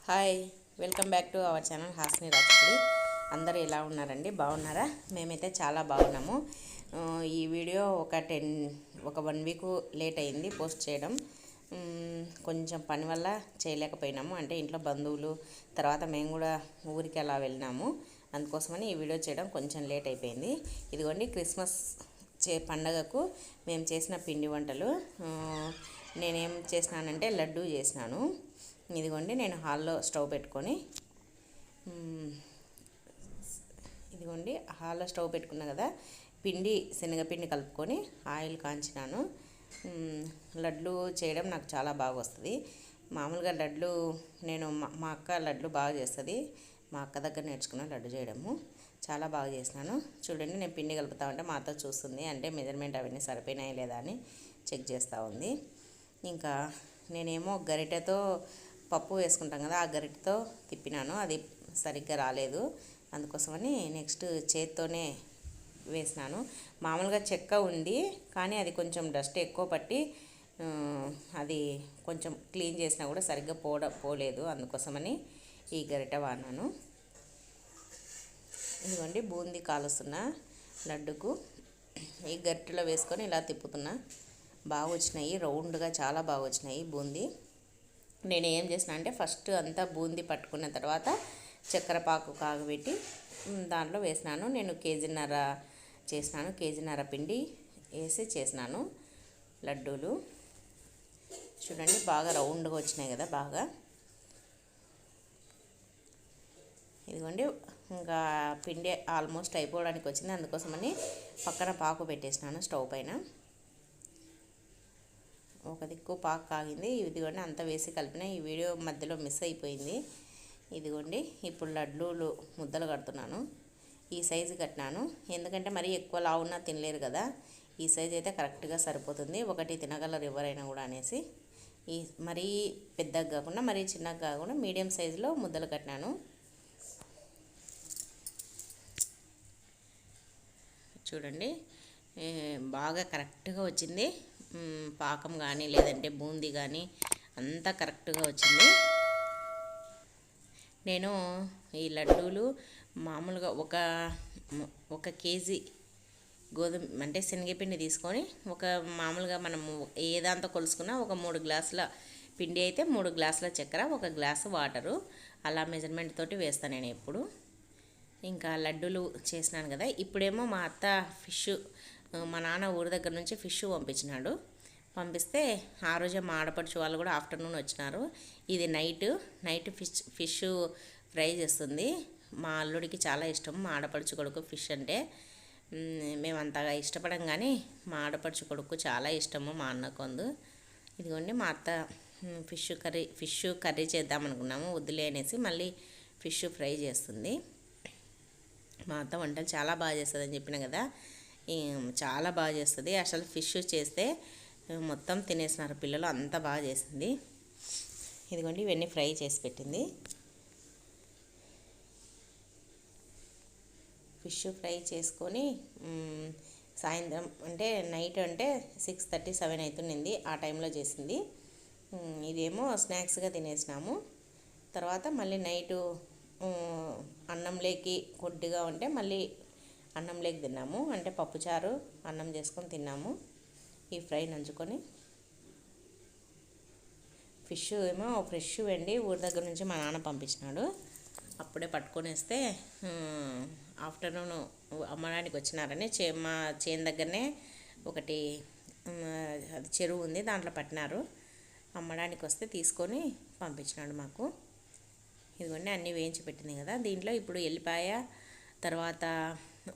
Hi, welcome back to our channel Hasni Rajapudi. అందరూ ఎలా ఉన్నారండి? బాగున్నారా? మేమైతే చాలా బాగున్నాము. ఈ వీడియో ఒక 1 వీక్ లేట్ అయింది పోస్ట్ చేయడం. కొంచెం పని వల్ల చేయలేకపోయినాము. అంటే ఇంట్లో బంధువులు, తర్వాత మేము కూడా ఊరికి అలా వెళ్ళినాము. అందుకోసమని ఈ వీడియో చేయడం కొంచెం లేట్ అయిపోయింది. ఇదిగోండి, క్రిస్మస్ పండగకు మేము చేసిన పిండి వంటలు. నేనేం చేసినానంటే లడ్డూ చేసినాను. ఇదిగోండి, నేను హాల్లో స్టవ్ పెట్టుకొని పెట్టుకున్నా కదా, శనగపిండి కలుపుకొని ఆయిల్ కాంచినాను. లడ్లు చేయడం నాకు చాలా బాగా వస్తుంది. మామూలుగా లడ్లు నేను మా అక్క లడ్లు బాగా చేస్తుంది. మా అక్క దగ్గర నేర్చుకున్న లడ్డు చేయడము చాలా బాగా చేసినాను. చూడండి, నేను పిండి కలుపుతా ఉంటే మా అత్త చూస్తుంది, అంటే మెజర్మెంట్ అవన్నీ సరిపోయినాయి లేదా అని చెక్ చేస్తూ ఉంది. ఇంకా నేనేమో గరిటెతో పప్పు వేసుకుంటాం కదా, ఆ గరిటెతో తిప్పినాను. అది సరిగ్గా రాలేదు. అందుకోసమని నెక్స్ట్ చేత్తోనే వేసినాను. మామూలుగా చెక్క ఉంది, కానీ అది కొంచెం డస్ట్ ఎక్కువ పట్టి అది కొంచెం క్లీన్ చేసినా కూడా సరిగ్గా పోలేదు. అందుకోసమని ఈ గరిట వాడినాను. ఇదిగోండి, బూందీ కాలుస్తున్నా లడ్డుకు. ఈ గరిటెలో వేసుకొని ఇలా తిప్పుతున్నా. బాగా వచ్చినాయి, రౌండ్గా చాలా బాగా వచ్చినాయి బూందీ. నేను ఏం చేసిన అంటే ఫస్ట్ అంతా బూందీ పట్టుకున్న తర్వాత చక్కెర పాకు కాగబెట్టి దాంట్లో వేసినాను. నేను కేజీన్నర పిండి వేసి చేసినాను లడ్డూలు. చూడండి, బాగా రౌండ్గా వచ్చినాయి కదా బాగా. ఇదిగోండి, ఇంకా పిండి ఆల్మోస్ట్ అయిపోవడానికి వచ్చింది. అందుకోసమని పక్కన పాకు పెట్టేసినాను స్టవ్ పైన. ఒక దిక్కు పాకు కాగింది. ఇదిగోండి, అంతా వేసి కలిపిన. ఈ వీడియో మధ్యలో మిస్ అయిపోయింది. ఇదిగోండి, ఇప్పుడు లడ్డూలు ముద్దలు కడుతున్నాను. ఈ సైజు కట్టినాను, ఎందుకంటే మరీ ఎక్కువ లావున్నా తినలేరు కదా. ఈ సైజు అయితే కరెక్ట్గా సరిపోతుంది, ఒకటి తినగలరు ఎవరైనా కూడా అనేసి. మరీ పెద్దగా కాకుండా మరీ చిన్నగా కాకుండా మీడియం సైజులో ముద్దలు కట్టినాను. చూడండి, బాగా కరెక్ట్గా వచ్చింది. పాకం కానీ లేదంటే బూందీ కానీ అంతా కరెక్ట్గా వచ్చింది. నేను ఈ లడ్డూలు మామూలుగా ఒక కేజీ అంటే శనగపిండి తీసుకొని మామూలుగా మనము ఏ దాంతో కొలుసుకున్నా ఒక 3 గ్లాసుల పిండి అయితే 3 గ్లాసుల చక్కెర, 1 గ్లాసు వాటరు, అలా మెజర్మెంట్ తోటి వేస్తాను నేను ఎప్పుడు. ఇంకా లడ్డూలు చేసినాను కదా. ఇప్పుడేమో మా అత్త మా నాన్న ఊరి దగ్గర నుంచి ఫిష్ పంపిస్తే ఆ రోజే మా ఆడపడుచు వాళ్ళు కూడా ఆఫ్టర్నూన్ వచ్చినారు. ఇది నైట్ ఫిష్ ఫ్రై చేస్తుంది. మా అల్లుడికి చాలా ఇష్టం, మా ఆడపడుచు కొడుకు ఫిష్ అంటే. మేము అంతగా ఇష్టపడం, కానీ మా ఆడపడుచు కొడుకు చాలా ఇష్టము మా అన్నకొందు. ఇదిగోండి, మా అత్త ఫిష్ కర్రీ చేద్దామనుకున్నాము, వద్దులే అనేసి మళ్ళీ ఫిష్ ఫ్రై చేస్తుంది. మా అత్త వంటలు చాలా బాగా చేస్తుంది అని చెప్పిన కదా, చాలా బాగా చేస్తుంది. అసలు ఫిష్ చేస్తే మొత్తం తినేసినారు పిల్లలు, అంత బాగా చేసింది. ఇదిగోండి, ఇవన్నీ ఫ్రై చేసి పెట్టింది. ఫిష్ ఫ్రై చేసుకొని సాయంత్రం అంటే నైట్ అంటే 6:30, 7 అవుతుంది, ఆ టైంలో చేసింది. ఇదేమో స్నాక్స్గా తినేసినాము. తర్వాత మళ్ళీ నైటు అన్నంలోకి కొద్దిగా ఉంటే మళ్ళీ అన్నంలోకి తిన్నాము. అంటే పప్పుచారు అన్నం చేసుకొని తిన్నాము. ఈ ఫ్రై నంచుకొని ఫిష్ ఏమో ఫ్రెష్ వెండి ఊరి దగ్గర నుంచి మా నాన్న పంపించినాడు. అప్పుడే పట్టుకొని వస్తే ఆఫ్టర్నూన్ అమ్మడానికి వచ్చినారని మా చేను దగ్గరనే ఒకటి అది చెరువు ఉంది, దాంట్లో పట్టినారు. అమ్మడానికి వస్తే తీసుకొని పంపించినాడు మాకు. ఇదిగోండి, అన్నీ వేయించి పెట్టింది కదా. దీంట్లో ఇప్పుడు ఎల్లిపాయ, తర్వాత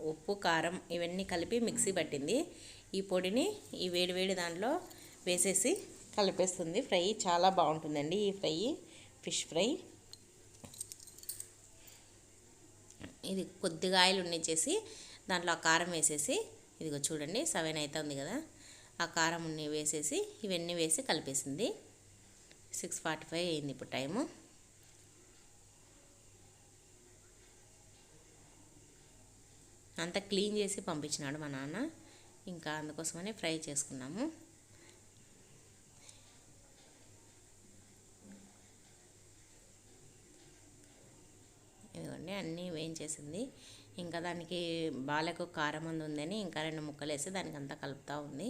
ఉప్పు, కారం ఇవన్నీ కలిపి మిక్సీ పట్టింది. ఈ పొడిని ఈ వేడి దాంట్లో వేసేసి కలిపేస్తుంది. ఫ్రై చాలా బాగుంటుందండి ఈ ఫిష్ ఫ్రై. ఇది కొద్దిగా ఆయిల్ ఉన్నిచ్చేసి దాంట్లో ఆ కారం వేసేసి, ఇదిగో చూడండి 7 అవుతుంది కదా, ఆ కారం వేసేసి ఇవన్నీ వేసి కలిపేసింది. 6:45 అయింది ఇప్పుడు టైము. అంతా క్లీన్ చేసి పంపించినాడు మా నాన్న. ఇంకా అందుకోసమని ఫ్రై చేసుకున్నాము. అన్నీ వేయించేసింది. ఇంకా దానికి బాలకు కారం ఉందని ఇంకా 2 ముక్కలు వేసి దానికి అంతా కలుపుతూ ఉంది.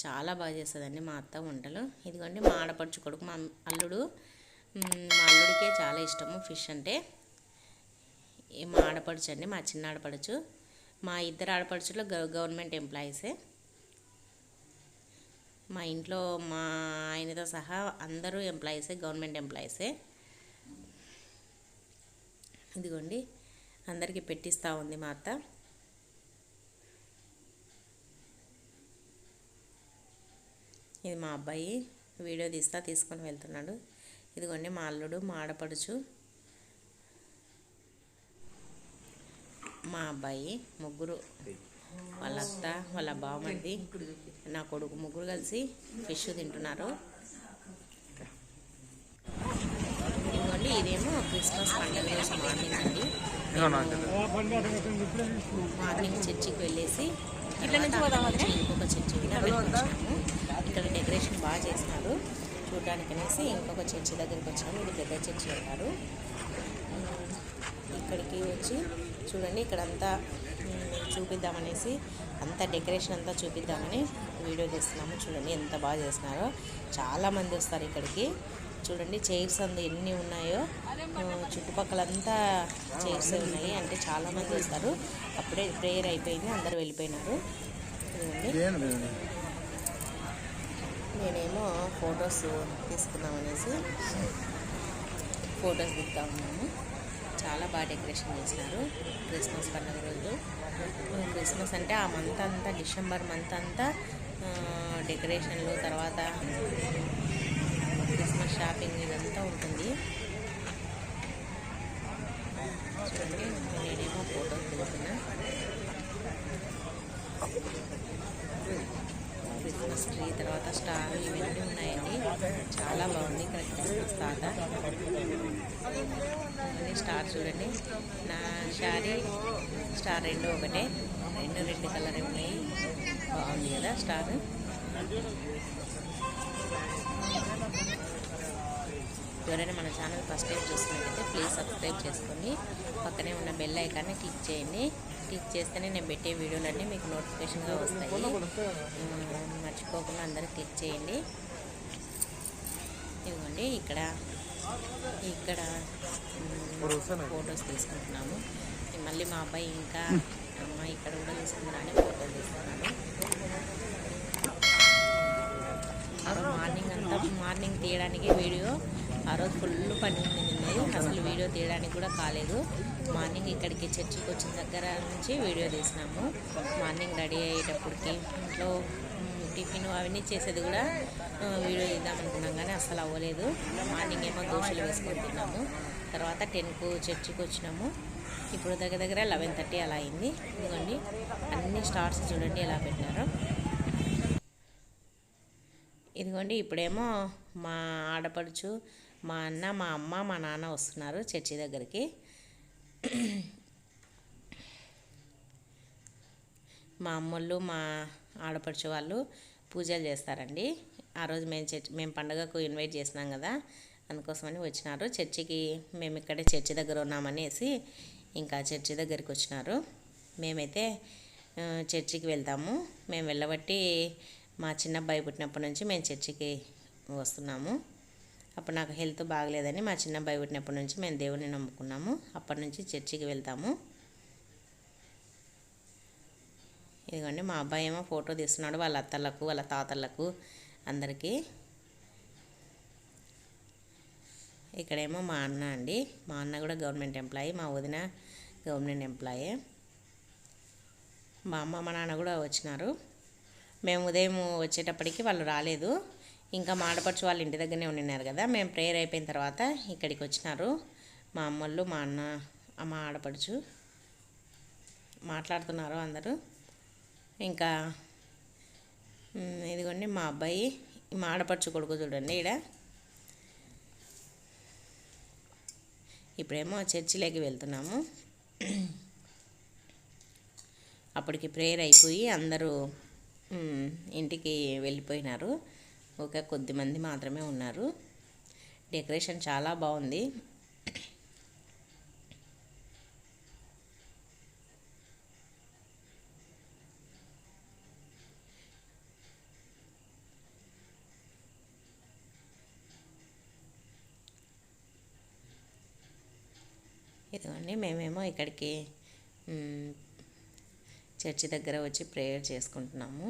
చాలా బాగా చేస్తుందండి మా అత్త వంటలు. ఇదిగోండి మా ఆడపడుచు కొడుకు, మా అల్లుడికే చాలా ఇష్టము ఫిష్ అంటే. మా ఆడపడుచు అండి, మా చిన్న ఆడపడుచు. మా ఇద్దరు ఆడపడుచులో గవర్నమెంట్ ఎంప్లాయీసే. మా ఇంట్లో మా ఆయనతో సహా అందరూ ఎంప్లాయీసే, గవర్నమెంట్ ఎంప్లాయీసే. ఇదిగోండి అందరికీ పెట్టిస్తూ ఉంది మా అత్త. ఇది మా అబ్బాయి వీడియో తీసుకొని వెళ్తున్నాడు. ఇదిగోండి మా అల్లుడు, మా ఆడపడుచు, మా అబ్బాయి, ముగ్గురు, వాళ్ళ అత్త, వాళ్ళ బావమరిది, నా కొడుకు, ముగ్గురు కలిసి ఫిష్ తింటున్నారు. ఇదిగోండి ఇదేమో క్రిస్మస్ పండుగ రోజు మార్నింగ్ అండి. మార్నింగ్ చర్చికి వెళ్ళేసి ఇంకొక చర్చి వచ్చాము. ఇక్కడ డెకరేషన్ బాగా చేసినారు చూడడానికి అనేసి ఇంకొక చర్చి దగ్గరికి వచ్చాము. ఇది పెద్ద చర్చి అంటారు. ఇక్కడికి వచ్చి చూడండి ఇక్కడంతా చూపిద్దామనేసి అంతా డెకరేషన్ అంతా చూపిద్దామని వీడియో తీస్తున్నాము. చూడండి ఎంత బాగా చేసినారో. చాలామంది వస్తారు ఇక్కడికి. చూడండి చైర్స్ అంతా ఎన్ని ఉన్నాయో, చుట్టుపక్కలంతా చైర్స్ ఉన్నాయి. అంటే చాలామంది వస్తారు. అప్పుడే ప్రేయర్ అయిపోయింది, అందరూ వెళ్ళిపోయినారు. నేనేమో ఫొటోస్ తీసుకుందామనేసి ఫొటోస్ దిగుతా ఉన్నాము. చాలా బాగా డెకరేషన్ చేసినారు క్రిస్మస్ పండుగ రోజు. క్రిస్మస్ అంటే ఆ మంత్ అంతా, డిసెంబర్ మంత్ అంతా డెకరేషన్లు, తర్వాత క్రిస్మస్ షాపింగ్ ఇదంతా ఉంటుంది. చూడండి నేనేమో ఫోటోస్ దిగుతున్నా. క్రిస్మస్ ట్రీ, తర్వాత స్టార్, ఇవన్నీ ఉన్నాయండి. చాలా బాగుంది ఇక్కడ క్రిస్మస్ తాత. స్టార్ చూడండి, నా శారీ స్టార్ రెండు ఒకటే, రెండు కలర్ ఉన్నాయి. బాగుంది కదా స్టార్. ఎవరైనా మన ఛానల్ ఫస్ట్ టైం చూస్తున్నట్టయితే ప్లీజ్ సబ్స్క్రైబ్ చేసుకోండి. పక్కనే ఉన్న బెల్ ఐకాన్ని క్లిక్ చేయండి. క్లిక్ చేస్తేనే నేను పెట్టే వీడియోలన్నీ మీకు నోటిఫికేషన్గా వస్తాయి. మర్చిపోకుండా అందరూ క్లిక్ చేయండి. ఇదిగోండి ఇక్కడ ఫొటోస్ తీసుకుంటున్నాము. మళ్ళీ మా అబ్బాయి ఇంకా అమ్మ ఇక్కడ కూడా తీసుకుంటున్నాను, ఫోటోలు తీస్తున్నాను. మార్నింగ్ తీయడానికి వీడియో ఆ రోజు ఫుల్ పని ఉంది. అసలు వీడియో తీయడానికి కూడా కాలేదు. మార్నింగ్ ఇక్కడికి చర్చికి వచ్చిన దగ్గర నుంచి వీడియో తీసినాము. మార్నింగ్ రెడీ అయ్యేటప్పటికి ఇంట్లో టిఫిన్ అవన్నీ చేసేది కూడా వీడియో తీద్దామనుకున్నాం కానీ అసలు అవ్వలేదు. మార్నింగ్ ఏమో దోశలు వేసుకొని తిన్నాము. తర్వాత 10కు చర్చికి వచ్చినాము. ఇప్పుడు దగ్గర 11:30 అలా అయింది. ఇదిగోండి అన్ని స్టార్స్ చూడండి ఎలా పెట్టినారో. ఇదిగోండి ఇప్పుడేమో మా ఆడపడుచు, మా అన్న, మా అమ్మ, మా నాన్న వస్తున్నారు చర్చి దగ్గరికి. మా అమ్మోళ్ళు, మా ఆడపడుచు వాళ్ళు పూజలు చేస్తారండి. ఆ రోజు మేము పండుగకు ఇన్వైట్ చేసినాం కదా, అందుకోసమని వచ్చినారు చర్చికి. మేము ఇక్కడే చర్చి దగ్గర ఉన్నామనేసి ఇంకా చర్చి దగ్గరికి వచ్చినారు. మేమైతే చర్చికి వెళ్తాము. మేము వెళ్ళబట్టి మా చిన్న అబ్బాయి పుట్టినప్పటి నుంచి మేము చర్చికి వస్తున్నాము. అప్పుడు నాకు హెల్త్ బాగలేదని మా చిన్న అబ్బాయి పుట్టినప్పటి నుంచి మేము దేవుని నమ్ముకున్నాము. అప్పటి నుంచి చర్చికి వెళ్తాము. ఇదిగోండి మా అబ్బాయి ఏమో ఫోటో తీస్తున్నాడు వాళ్ళ అత్తలకు, వాళ్ళ తాతలకు అందరికీ. ఇక్కడేమో మా అన్న అండి. మా అన్న కూడా గవర్నమెంట్ ఎంప్లాయీ, మా వదిన గవర్నమెంట్ ఎంప్లాయీ. మా అమ్మ, మా నాన్న కూడా వచ్చినారు. మేము ఉదయం వచ్చేటప్పటికి వాళ్ళు రాలేదు. ఇంకా మా ఆడపడుచు వాళ్ళ ఇంటి దగ్గరనే ఉండినారు కదా. మేము ప్రేయర్ అయిపోయిన తర్వాత ఇక్కడికి వచ్చినారు. మా అమ్మళ్ళు, మా అన్న, మా ఆడపడుచు మాట్లాడుతున్నారు అందరూ. ఇంకా ఇదిగోండి మా అబ్బాయి, మా ఆడపడుచు కొడుకు చూడండి ఈడ. ఇప్పుడేమో చర్చిలోకి వెళ్తున్నాము. అప్పటికి ప్రేయర్ అయిపోయి అందరూ ఇంటికి వెళ్ళిపోయినారు. ఒక కొద్దిమంది మాత్రమే ఉన్నారు. డెకరేషన్ చాలా బాగుంది. ఇదిగోండి మేమేమో ఇక్కడికి చర్చి దగ్గర వచ్చి ప్రేయర్ చేసుకుంటున్నాము.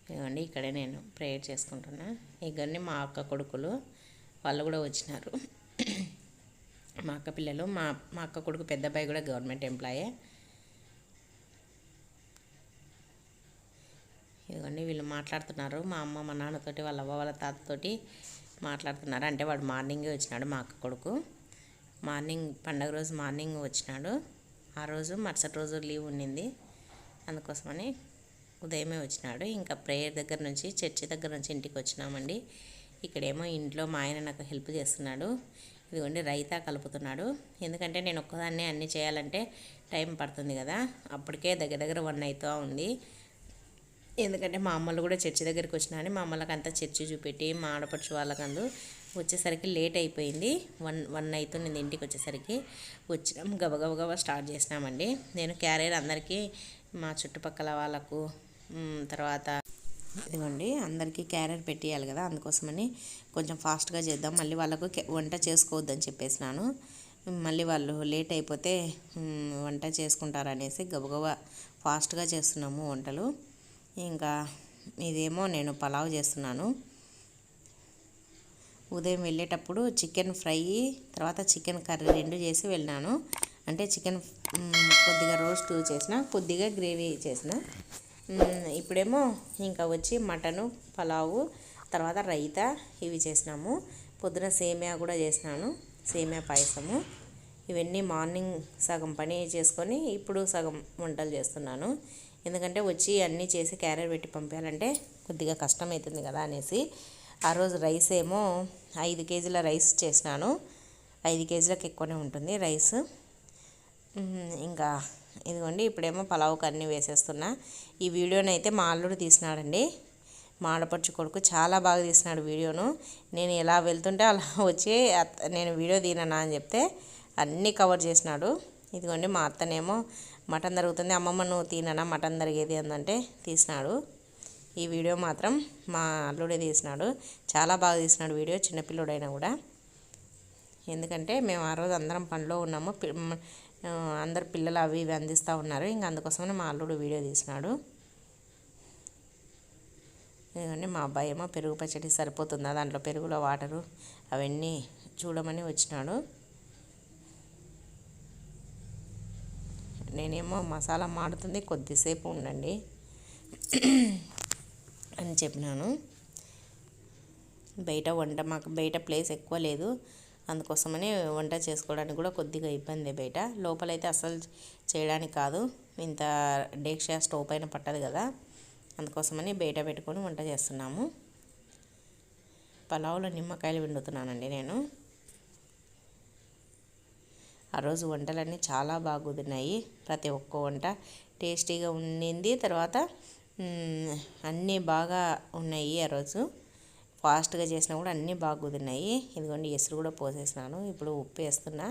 ఇదిగోండి ఇక్కడే నేను ప్రేయర్ చేసుకుంటున్నా. ఇవన్నీ మా అక్క కొడుకులు, వాళ్ళు కూడా వచ్చినారు. మా అక్క పిల్లలు, మా అక్క కొడుకు పెద్ద అబ్బాయి కూడా గవర్నమెంట్ ఎంప్లాయే. ఇదిగోండి వీళ్ళు మాట్లాడుతున్నారు. మా అమ్మ మా నాన్నతోటి, వాళ్ళ అవ్వ వాళ్ళ తాతతోటి మాట్లాడుతున్నారు. అంటే వాడు మార్నింగే వచ్చినాడు, మా అక్క కొడుకు మార్నింగ్, పండగ రోజు మార్నింగ్ వచ్చినాడు. ఆ రోజు మరుసటి రోజు లీవ్ ఉండింది, అందుకోసమని ఉదయమే వచ్చినాడు. ఇంకా ప్రేయర్ దగ్గర నుంచి, చర్చి దగ్గర నుంచి ఇంటికి వచ్చినామండి. ఇక్కడేమో ఇంట్లో మా ఆయన నాకు హెల్ప్ చేస్తున్నాడు. ఇదిగోండి రైతా కలుపుతున్నాడు. ఎందుకంటే నేను ఒక్కదాన్నే అన్నీ చేయాలంటే టైం పడుతుంది కదా. అప్పటికే దగ్గర దగ్గర 1 అవుతూ ఉంది. ఎందుకంటే మా అమ్మలు కూడా చర్చి దగ్గరికి వచ్చినాయని మా అమ్మలకు అంతా చర్చి చూపెట్టి, మా ఆడపడుచు వాళ్ళకందు వచ్చేసరికి లేట్ అయిపోయింది. 1 అవుతుంది ఇంటికి వచ్చేసరికి. వచ్చినాం, గబగబగబా స్టార్ట్ చేసినామండి. నేను క్యారియర్ అందరికీ, మా చుట్టుపక్కల వాళ్ళకు, తర్వాత ఇదిగోండి అందరికీ క్యారియర్ పెట్టేయాలి కదా, అందుకోసమని కొంచెం ఫాస్ట్గా చేద్దాం. మళ్ళీ వాళ్ళకు వంట చేసుకోవద్దని చెప్పేసినాను. మళ్ళీ వాళ్ళు లేట్ అయిపోతే వంట చేసుకుంటారనేసి గబగబా ఫాస్ట్గా చేస్తున్నాము వంటలు. ఇంకా ఇదేమో నేను పలావ్ చేస్తున్నాను. ఉదయం వెళ్ళేటప్పుడు చికెన్ ఫ్రై, తర్వాత చికెన్ కర్రీ 2 చేసి వెళ్ళినాను. అంటే చికెన్ కొద్దిగా రోస్ట్ చేసిన, కొద్దిగా గ్రేవీ చేసిన. ఇప్పుడేమో ఇంకా వచ్చి మటను, పలావు, తర్వాత రైతా ఇవి చేసినాము. పొద్దున సేమియా కూడా చేసినాను, సేమియా పాయసము. ఇవన్నీ మార్నింగ్ సగం పని చేసుకొని ఇప్పుడు సగం వంటలు చేస్తున్నాను. ఎందుకంటే వచ్చి అన్నీ చేసి క్యారియర్ పెట్టి పంపించాలంటే కొద్దిగా కష్టమవుతుంది కదా అనేసి. ఆ రోజు రైస్ ఏమో 5 కేజీల రైస్ చేసినాను. 5 కేజీలకు ఎక్కువనే ఉంటుంది రైస్. ఇంకా ఇదిగోండి ఇప్పుడేమో పలావుకి అన్నీ వేసేస్తున్నా. ఈ వీడియోని అయితే మా అల్లుడు తీసినాడండి, మా ఆడపడుచు కొడుకు చాలా బాగా తీసినాడు వీడియోను. నేను ఎలా వెళ్తుంటే అలా వచ్చి నేను వీడియో తీనన్నా అని చెప్తే అన్నీ కవర్ చేసినాడు. ఇదిగోండి మా అత్తనేమో మటన్ తరుగుతుంది, అమ్మమ్మ నువ్వు తీనన్నా మటన్ తరిగేది అందంటే తీసినాడు. ఈ వీడియో మాత్రం మా అల్లుడే తీసినాడు, చాలా బాగా తీసినాడు వీడియో, చిన్నపిల్లుడైనా కూడా. ఎందుకంటే మేము ఆ రోజు అందరం పనిలో ఉన్నాము, అందరు పిల్లలు అవి ఇవి అందిస్తూ ఉన్నారు. ఇంకా అందుకోసమని మా అల్లుడు వీడియో తీసినాడు. ఎందుకంటే మా అబ్బాయి ఏమో పెరుగు పచ్చడి సరిపోతుందా, దాంట్లో పెరుగులో వాటరు అవన్నీ చూడమని వచ్చినాడు. నేనేమో మసాలా మాడుతుంది, కొద్దిసేపు ఉండండి అని చెప్పినాను. బయట వంట, మాకు బయట ప్లేస్ ఎక్కువ లేదు, అందుకోసమని వంట చేసుకోవడానికి కూడా కొద్దిగా ఇబ్బంది. బయట, లోపలైతే అస్సలు చేయడానికి కాదు, ఇంత డేక్షా స్టవ్ పైన పట్టదు కదా, అందుకోసమని బయట పెట్టుకొని వంట చేస్తున్నాము. పలావులో నిమ్మకాయలు పిండుతున్నానండి నేను. ఆ రోజు వంటలన్నీ చాలా బాగా కుదిరినాయి, ప్రతి ఒక్క వంట టేస్టీగా ఉండింది. తర్వాత అన్నీ బాగా ఉన్నాయి. ఆ రోజు ఫాస్ట్గా చేసినా కూడా అన్నీ బాగా కుదిరినాయి. ఇదిగోండి ఎసురు కూడా పోసేసినాను. ఇప్పుడు ఉప్పు వేస్తున్నా.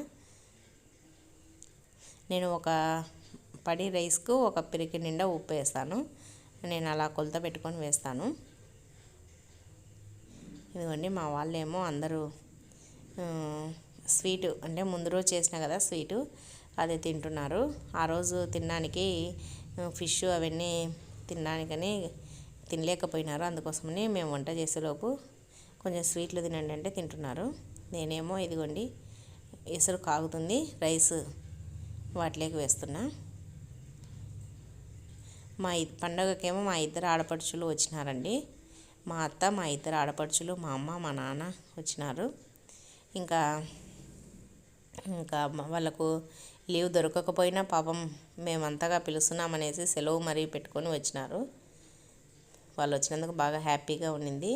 నేను ఒక పడి రైస్కు ఒక పిరికి నిండా ఉప్పు వేస్తాను, నేను అలా కొలత పెట్టుకొని వేస్తాను. ఇదిగోండి మా వాళ్ళేమో అందరూ స్వీటు, అంటే ముందు రోజు చేసిన కదా స్వీటు, అదే తింటున్నారు. ఆ రోజు తినడానికి ఫిష్ అవన్నీ తినడానికని తినలేకపోయినారు, అందుకోసమని మేము వంట చేసేలోపు కొంచెం స్వీట్లు తినండి అంటే తింటున్నారు. నేనేమో ఇదిగోండి ఎసురు కాగుతుంది, రైస్ వాటిలోకి వేస్తున్నా. మా పండగకేమో మా 2 ఆడపడుచులు వచ్చినారండి. మా అత్త, మా 2 ఆడపడుచులు, మా అమ్మ, మా నాన్న వచ్చినారు. ఇంకా వాళ్ళకు లీవ్ దొరకకపోయినా పాపం మేమంతగా పిలుస్తున్నామనేసి సెలవు మరీ పెట్టుకొని వచ్చినారు. వాళ్ళు వచ్చినందుకు బాగా హ్యాపీగా ఉండింది.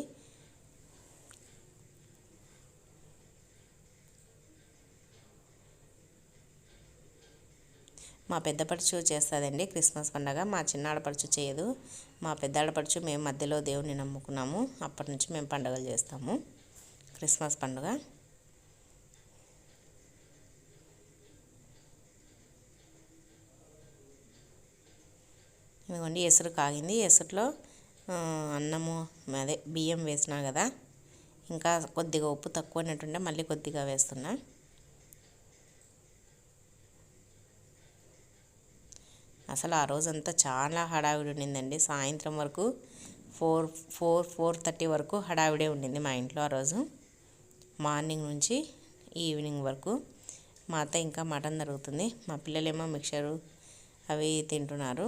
మా పెద్ద పడుచు చేస్తుందండి క్రిస్మస్ పండుగ, మా చిన్న ఆడపడుచు చేయదు. మా పెద్ద ఆడపడుచు మేము మధ్యలో దేవుని నమ్ముకున్నాము, అప్పటి నుంచి మేము పండుగలు చేస్తాము, క్రిస్మస్ పండుగ. ఇదిగోండి ఎసురు కాగింది. ఎసురులో అన్నము అదే బియ్యం వేసినా కదా, ఇంకా కొద్దిగా ఉప్పు తక్కువ ఉన్నట్టుండే మళ్ళీ కొద్దిగా వేస్తున్నా. అసలు ఆ రోజంతా చాలా హడావిడి ఉండిందండి. సాయంత్రం వరకు 4:30 వరకు హడావిడే ఉండింది మా ఇంట్లో ఆ రోజు. మార్నింగ్ నుంచి ఈవినింగ్ వరకు. మా అత్త ఇంకా మటన్ జరుగుతుంది, మా పిల్లలేమో మిక్చరు అవి తింటున్నారు.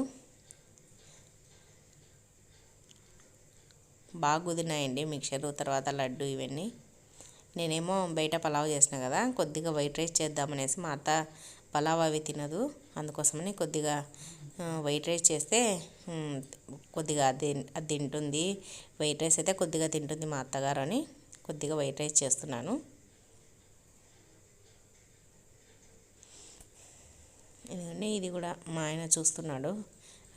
బాగా కుదిరినాయండి మిక్చరు, తర్వాత లడ్డు ఇవన్నీ. నేనేమో బయట పలావ్ చేసిన కదా, కొద్దిగా వైట్ రైస్ చేద్దామనేసి, మా అత్త పలావ్ అవి తినదు, అందుకోసమని కొద్దిగా వైట్ రైస్ చేస్తే కొద్దిగా అది తింటుంది. వైట్ రైస్ అయితే కొద్దిగా తింటుంది మా అత్తగారు అని కొద్దిగా వైట్ రైస్ చేస్తున్నాను. ఇది కూడా మా ఆయన చూస్తున్నాడు.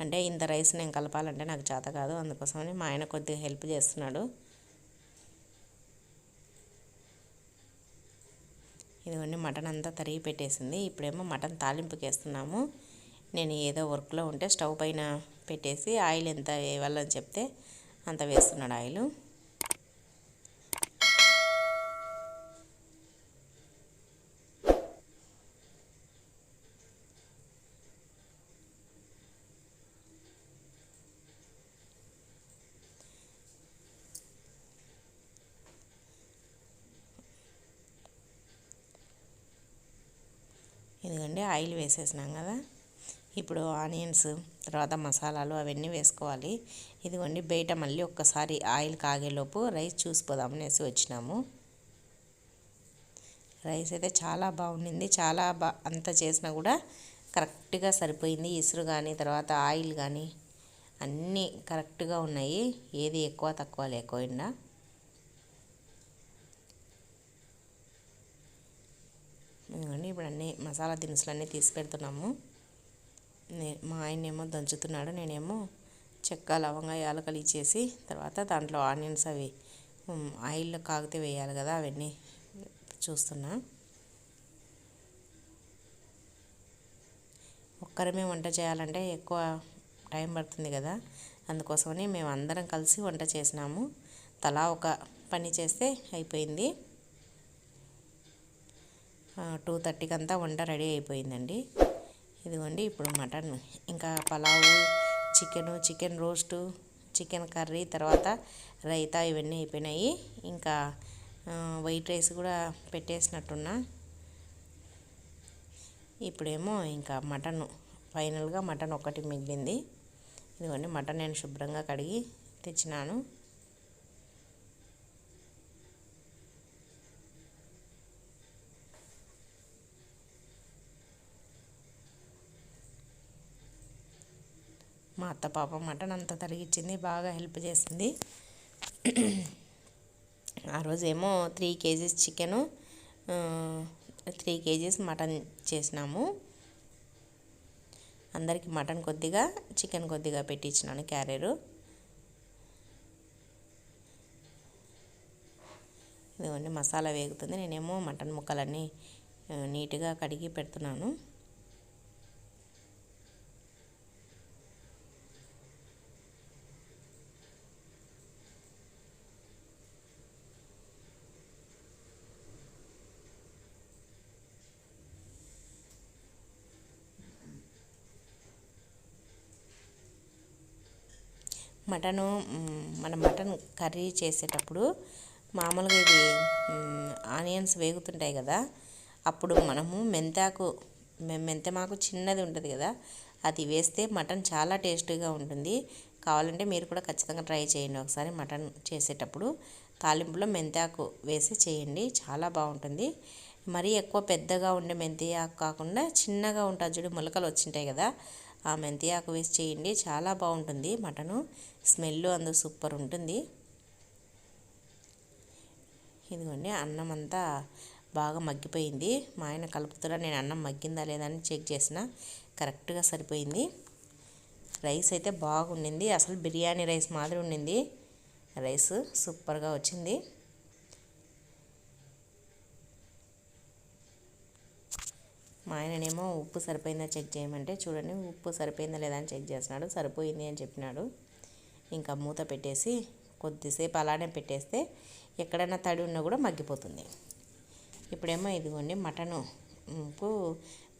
అంటే ఇంత రైస్ నేను కలపాలంటే నాకు చేత కాదు, అందుకోసమని మా ఆయన కొద్దిగా హెల్ప్ చేస్తున్నాడు. ఇదిగోండి మటన్ అంతా తరిగి పెట్టేసింది. ఇప్పుడేమో మటన్ తాలింపుకి వేస్తున్నాము. నేను ఏదో వర్క్లో ఉంటే స్టవ్ పైన పెట్టేసి ఆయిల్ ఎంత వేయాలని చెప్తే అంత వేస్తున్నాడు ఆయిల్. ఇదిగోండి ఆయిల్ వేసేసినాం కదా, ఇప్పుడు ఆనియన్స్ తర్వాత మసాలాలు అవన్నీ వేసుకోవాలి. ఇదిగోండి బయట మళ్ళీ ఒక్కసారి ఆయిల్ కాగేలోపు రైస్ చూసిపోదామనేసి వచ్చినాము. రైస్ అయితే చాలా బాగుండింది. చాలా అంత చేసినా కూడా కరెక్ట్గా సరిపోయింది. ఇసురు కానీ తర్వాత ఆయిల్ కానీ అన్నీ కరెక్ట్గా ఉన్నాయి, ఏది ఎక్కువ తక్కువ లేకుండా. ఇప్పుడు అన్నీ మసాలా దినుసులు అన్నీ తీసి పెడుతున్నాము. మా ఆయన ఏమో దంచుతున్నాడు, నేనేమో చెక్క లవంగా యాలకలు ఇచ్చేసి తర్వాత దాంట్లో ఆనియన్స్ అవి ఆయిల్లో కాగితే వేయాలి కదా, అవన్నీ చూస్తున్నా. ఒక్కరమే వంట చేయాలంటే ఎక్కువ టైం పడుతుంది కదా, అందుకోసమని మేము అందరం కలిసి వంట చేసినాము. తలా ఒక పని చేస్తే అయిపోయింది. 2:30కి అంతా వంట రెడీ అయిపోయిందండి. ఇదిగోండి ఇప్పుడు మటన్, ఇంకా pulao, chicken roast, chicken curry, తర్వాత రైతా ఇవన్నీ అయిపోయినాయి. ఇంకా వైట్ రైస్ కూడా పెట్టేసినట్టున్నా. ఇప్పుడేమో ఇంకా మటన్, ఫైనల్గా మటన్ ఒకటి మిగిలింది. ఇదిగోండి మటన్ నేను శుభ్రంగా కడిగి తెచ్చినాను. మా అత్త పాప మటన్ అంతా తరిగిచ్చింది, బాగా హెల్ప్ చేసింది. ఆ రోజేమో 3 kgs చికెను, 3 kgs మటన్ చేసినాము. అందరికి మటన్ కొద్దిగా చికెన్ కొద్దిగా పెట్టించినాను క్యారియరు. ఇదిగోండి మసాలా వేగుతుంది, నేనేమో మటన్ ముక్కలన్నీ నీట్గా కడిగి పెడుతున్నాను. మన మటన్ కర్రీ చేసేటప్పుడు మామూలుగా ఇది ఆనియన్స్ వేగుతుంటాయి కదా, అప్పుడు మనము మెంతెమాకు చిన్నది ఉంటుంది కదా, అది వేస్తే మటన్ చాలా టేస్టీగా ఉంటుంది. కావాలంటే మీరు కూడా ఖచ్చితంగా ట్రై చేయండి ఒకసారి. మటన్ చేసేటప్పుడు తాలింపులో మెంతాకు వేసి చేయండి, చాలా బాగుంటుంది. మరీ ఎక్కువ పెద్దగా ఉండే మెంతి ఆకు కాకుండా చిన్నగా ఉంటుంది చూడు, మొలకలు వచ్చింటాయి కదా, ఆ మెంతి ఆకు వేసి చేయండి, చాలా బాగుంటుంది. మటను స్మెల్ అందు సూపర్ ఉంటుంది. ఇదిగోండి అన్నం అంతా బాగా మగ్గిపోయింది. మా ఆయన కలుపుతున్నా, నేను అన్నం మగ్గిందా లేదా అని చెక్ చేసిన, కరెక్ట్గా సరిపోయింది. రైస్ అయితే బాగుండింది, అసలు బిర్యానీ రైస్ మాదిరి ఉండింది. రైస్ సూపర్గా వచ్చింది. మా ఆయననేమో ఉప్పు సరిపోయిందా చెక్ చేయమంటే చూడండి ఉప్పు సరిపోయిందా లేదా అని చెక్ చేస్తున్నాడు. సరిపోయింది అని చెప్పినాడు. ఇంకా మూత పెట్టేసి కొద్దిసేపు అలానే పెట్టేస్తే ఎక్కడైనా తడి ఉన్నా కూడా మగ్గిపోతుంది. ఇప్పుడేమో ఇదిగోండి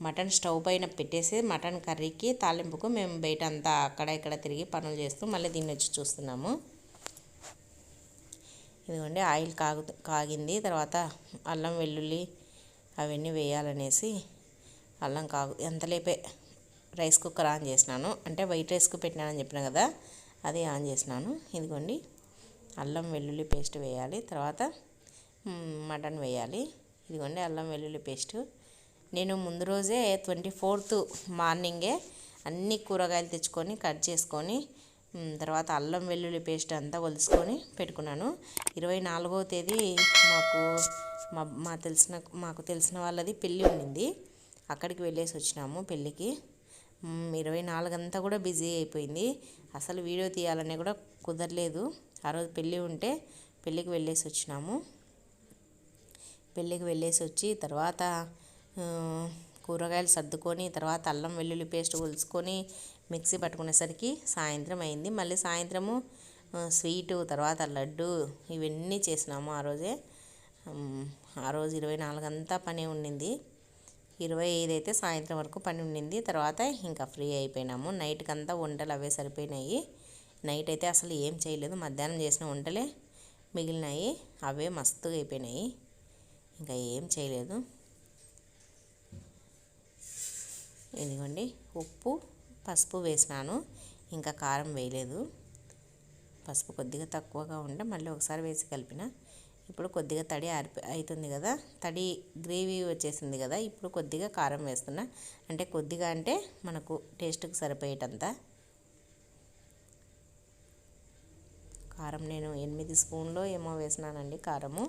మటన్ స్టవ్ పైన పెట్టేసి మటన్ కర్రీకి తాలింపుకు మేము బయట అంతా అక్కడ ఇక్కడ తిరిగి పనులు చేస్తూ మళ్ళీ దీన్ని వచ్చి చూస్తున్నాము. ఇదిగోండి ఆయిల్ కాగింది. తర్వాత అల్లం వెల్లుల్లి అవన్నీ వేయాలనేసి ఎంతలేపే రైస్ కుక్కర్ ఆన్ చేసినాను. అంటే వైట్ రైస్కు పెట్టినానని చెప్పిన కదా, అది ఆన్ చేసినాను. ఇదిగోండి అల్లం వెల్లుల్లి పేస్ట్ వేయాలి. తర్వాత మటన్ వేయాలి. ఇదిగోండి అల్లం వెల్లుల్లి పేస్టు నేను ముందు రోజే 24th మార్నింగే అన్ని కూరగాయలు తెచ్చుకొని కట్ చేసుకొని తర్వాత అల్లం వెల్లుల్లి పేస్ట్ అంతా ఒలుసుకొని పెట్టుకున్నాను. 24వ తేదీ మాకు తెలిసిన వాళ్ళది పెళ్ళి ఉండింది. అక్కడికి వెళ్ళేసి వచ్చినాము పెళ్ళికి. 24 అంతా కూడా బిజీ అయిపోయింది. అసలు వీడియో తీయాలనే కూడా కుదరలేదు. ఆ రోజు పెళ్ళి ఉంటే పెళ్ళికి వెళ్ళేసి వచ్చినాము. పెళ్ళికి వెళ్ళేసి వచ్చి తర్వాత కూరగాయలు సర్దుకొని తర్వాత అల్లం వెల్లుల్లి పేస్ట్ ఒలుసుకొని మిక్సీ పట్టుకునేసరికి సాయంత్రం అయింది. మళ్ళీ సాయంత్రము స్వీటు తర్వాత లడ్డు ఇవన్నీ చేసినాము ఆ రోజే. ఆ రోజు 24 అంతా పని ఉండింది. 25 అయితే సాయంత్రం వరకు పని ఉండింది. తర్వాత ఇంకా ఫ్రీ అయిపోయినాము. నైట్కి అంతా వంటలు అవే సరిపోయినాయి. నైట్ అయితే అసలు ఏం చేయలేదు. మధ్యాహ్నం చేసిన వంటలే మిగిలినాయి. అవే మస్తుగా అయిపోయినాయి. ఇంకా ఏం చేయలేదు. ఇదిగోండి ఉప్పు పసుపు వేసినాను. ఇంకా కారం వేయలేదు. పసుపు కొద్దిగా తక్కువగా ఉంటే మళ్ళీ ఒకసారి వేసి కలిపిన. ఇప్పుడు కొద్దిగా తడి అవుతుంది కదా, తడి గ్రేవీ వచ్చేసింది కదా, ఇప్పుడు కొద్దిగా కారం వేస్తున్నా. అంటే కొద్దిగా అంటే మనకు టేస్ట్కి సరిపోయేటంత కారం నేను 8 స్పూన్లో ఏమో వేసినానండి కారము.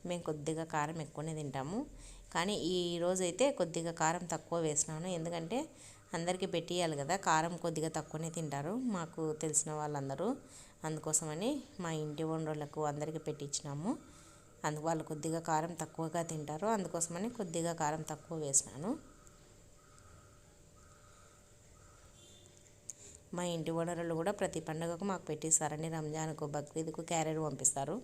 మేము కొద్దిగా కారం ఎక్కువనే తింటాము. కానీ ఈరోజు అయితే కొద్దిగా కారం తక్కువ వేసినాను. ఎందుకంటే అందరికీ పెట్టియాలి కదా, కారం కొద్దిగా తక్కువనే తింటారు మాకు తెలిసిన వాళ్ళందరూ. అందుకోసమని మా ఇంటి ఓనర్లకు అందరికీ పెట్టించినాము. వాళ్ళు కొద్దిగా కారం తక్కువగా తింటారు. అందుకోసమని కొద్దిగా కారం తక్కువ వేసినాను. మా ఇంటి ఓనర్లు కూడా ప్రతి పండుగకు మాకు పెట్టిస్తారండి. రంజాన్కు బక్రీద్కు క్యారెట్ పంపిస్తారు.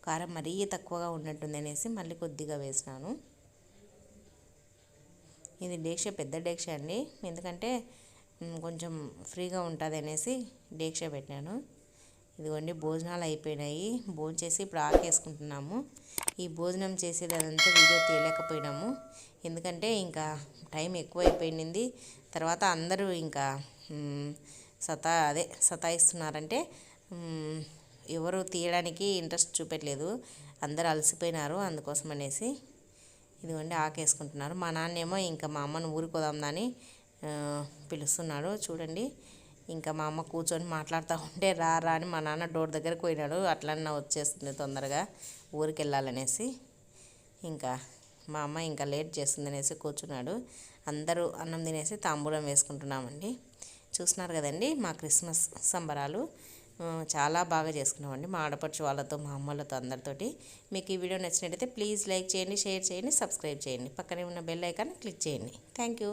కారం మరీ తక్కువగా ఉన్నట్టుంది అనేసి మళ్ళీ కొద్దిగా వేసినాను. ఇది పెద్ద డేక్ష అండి, ఎందుకంటే కొంచెం ఫ్రీగా ఉంటుంది అనేసి డేక్ష పెట్టినాను. ఇదిగోండి భోజనాలు అయిపోయినాయి. భోజనం చేసి ఇప్పుడు ఆకేసుకుంటున్నాము. ఈ భోజనం చేసేది అదంతా వీడియో తీయలేకపోయినాము. ఎందుకంటే ఇంకా టైం ఎక్కువ అయిపోయింది. తర్వాత అందరూ ఇంకా సతాయిస్తున్నారంటే ఎవరు తీయడానికి ఇంట్రెస్ట్ చూపెట్టలేదు. అందరూ అలసిపోయినారు. అందుకోసం అనేసి ఇదిగోండి ఆకేసుకుంటున్నారు. మా నాన్నేమో ఇంకా మా అమ్మను ఊరికి పోదాందని పిలుస్తున్నాడు. చూడండి ఇంకా మా అమ్మ కూర్చొని మాట్లాడుతూ ఉంటే రా అని మా నాన్న డోర్ దగ్గరకు పోయినాడు. అట్లన్నా వచ్చేస్తుంది తొందరగా ఊరికి వెళ్ళాలనేసి. ఇంకా మా అమ్మ ఇంకా లేట్ చేస్తుంది అనేసి కూర్చున్నాడు. అందరూ అన్నం తినేసి తాంబూలం వేసుకుంటున్నామండి. చూస్తున్నారు కదండి మా క్రిస్మస్ సంబరాలు చాలా బాగా చేసుకున్నామండి మా ఆడపడుచు వాళ్ళతో, మా అమ్మలతో, అందరితోటి. మీకు ఈ వీడియో నచ్చినట్టయితే ప్లీజ్ లైక్ చేయండి, షేర్ చేయండి, సబ్స్క్రైబ్ చేయండి. పక్కనే ఉన్న బెల్ ఐకాన్ క్లిక్ చేయండి. Thank you.